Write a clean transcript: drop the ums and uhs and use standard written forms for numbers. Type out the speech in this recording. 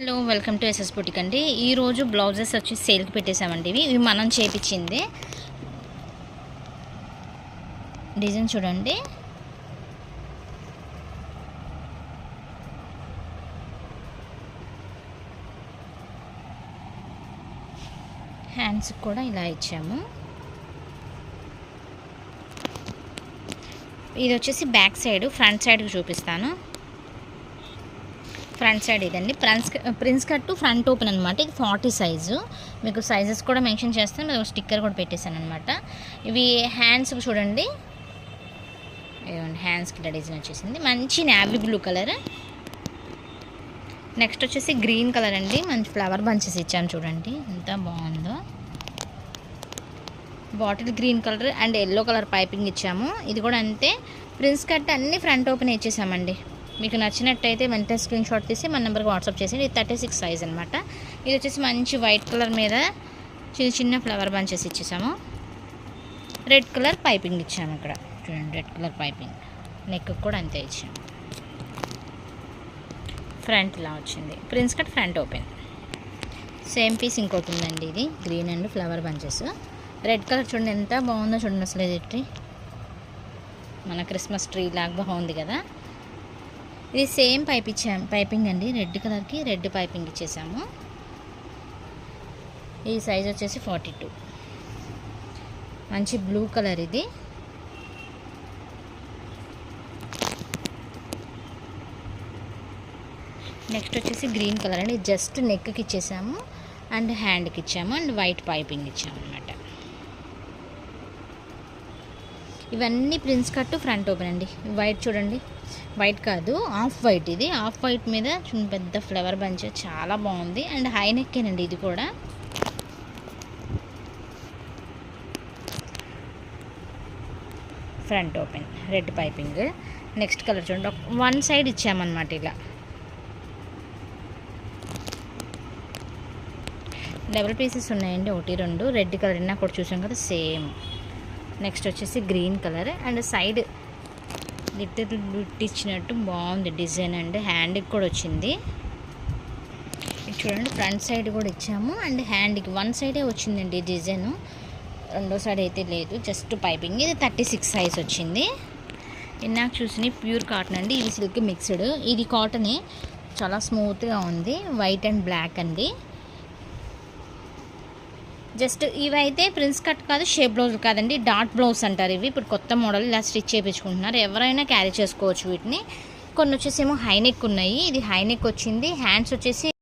Hello welcome to SS boutique అండి. ఈరోజు blouses వచ్చి సేల్కి పెట్టేసామండి. ఇవి మనం చేపించింది. డిజైన్ చూడండి, హ్యాండ్స్ కూడా ఇలా ఇచ్చాము. ఇది వచ్చేసి బ్యాక్ సైడ్, ఫ్రంట్ సైడ్కి చూపిస్తాను. ఫ్రంట్ సైడ్ ఇదండి, ప్రిన్స్ కట్ ఫ్రంట్ ఓపెన్ అనమాట. ఇది 40 సైజు. మీకు సైజెస్ కూడా మెన్షన్ చేస్తాను, స్టిక్కర్ కూడా పెట్టేశాను అనమాట. ఇవి హ్యాండ్స్ చూడండి, హ్యాండ్స్కి ఇలా డిజైన్ వచ్చేసింది. మంచి నావీ బ్లూ కలర్. నెక్స్ట్ వచ్చేసి గ్రీన్ కలర్ అండి. మంచి ఫ్లవర్ బంచెస్ ఇచ్చాము చూడండి ఎంత బాగుందో. Bottle green colour and yellow colour piping ఇచ్చాము. ఇది కూడా అంతే, ప్రిన్స్ కట్ అన్ని ఫ్రంట్ ఓపెన్ ఇచ్చేసామండి. మీకు నచ్చినట్టయితే వెంటనే స్క్రీన్ షాట్ తీసి మన నెంబర్కి వాట్సాప్ చేసి. ఇది 36 సైజ్ అనమాట. ఇది వచ్చేసి మంచి వైట్ కలర్ మీద చిన్న చిన్న ఫ్లవర్ బంచెస్ ఇచ్చేసాము. రెడ్ కలర్ పైపింగ్ ఇచ్చాము. ఇక్కడ చూడండి, రెడ్ కలర్ పైపింగ్. నెక్ కూడా అంతే ఇచ్చాము. ఫ్రంట్ ఇలా వచ్చింది, prince cut front open. Same piece ఇంకోటి ఉందండి. ఇది green and flower bunches. Red colour చూడండి ఎంత బాగుందో చూడండి. అసలు ఇది మన క్రిస్మస్ ట్రీ లాగా బాగుంది కదా. ఇది సేమ్ పైపింగ్ అండి. రెడ్ కలర్కి రెడ్ పైపింగ్ ఇచ్చేసాము. ఈ సైజ్ వచ్చేసి 42. మంచి బ్లూ కలర్ ఇది. నెక్స్ట్ వచ్చేసి గ్రీన్ కలర్ అండి. జస్ట్ నెక్కి ఇచ్చేసాము అండ్ హ్యాండ్కి ఇచ్చాము అండ్ వైట్ పైపింగ్ ఇచ్చాము అనమాట. ఇవన్నీ ప్రిన్స్ కట్ ఫ్రంట్ ఓపెన్ అండి. వైట్ చూడండి, వైట్ కాదు ఆఫ్ వైట్. ఇది ఆఫ్ వైట్ మీద పెద్ద ఫ్లవర్ బంచ్ చాలా బాగుంది అండ్ హై నెక్కేనండి. ఇది కూడా front open, red piping. Next colour చూడండి, వన్ సైడ్ ఇచ్చామన్నమాట. ఇలా డబుల్ పీసెస్ ఉన్నాయండి, 1 2. రెడ్ కలర్ ఇందాక కూడా చూసాం కదా, సేమ్. నెక్స్ట్ వచ్చేసి green colour and side little bit ఇచ్చినట్టు బాగుంది డిజైన్ అండ్ హ్యాండ్కి కూడా వచ్చింది. ఇది చూడండి, ఫ్రంట్ సైడ్ కూడా ఇచ్చాము అండ్ హ్యాండ్కి వన్ సైడే వచ్చిందండి డిజైన్, రెండో సైడ్ అయితే లేదు, జస్ట్ పైపింగ్. ఇది 36 సైజ్ వచ్చింది. ఇందాక చూసిన ప్యూర్ కాటన్ అండి. ఇది సిల్క్ మిక్స్డ్. ఇది కాటనే, చాలా స్మూత్గా ఉంది. వైట్ అండ్ బ్లాక్ అండి. జస్ట్ ఇవైతే ప్రిన్స్ కట్ కాదు, షేప్ బ్లౌజ్ కాదండి, డాట్ బ్లౌజ్ అంటారు ఇవి. ఇప్పుడు కొత్త మోడల్ ఇలా స్టిచ్ చేయించుకుంటున్నారు. ఎవరైనా క్యారీ చేసుకోవచ్చు వీటిని. కొన్ని వచ్చేసి ఏమో హై నెక్ ఉన్నాయి. ఇది హై నెక్ వచ్చింది. హ్యాండ్స్ వచ్చేసి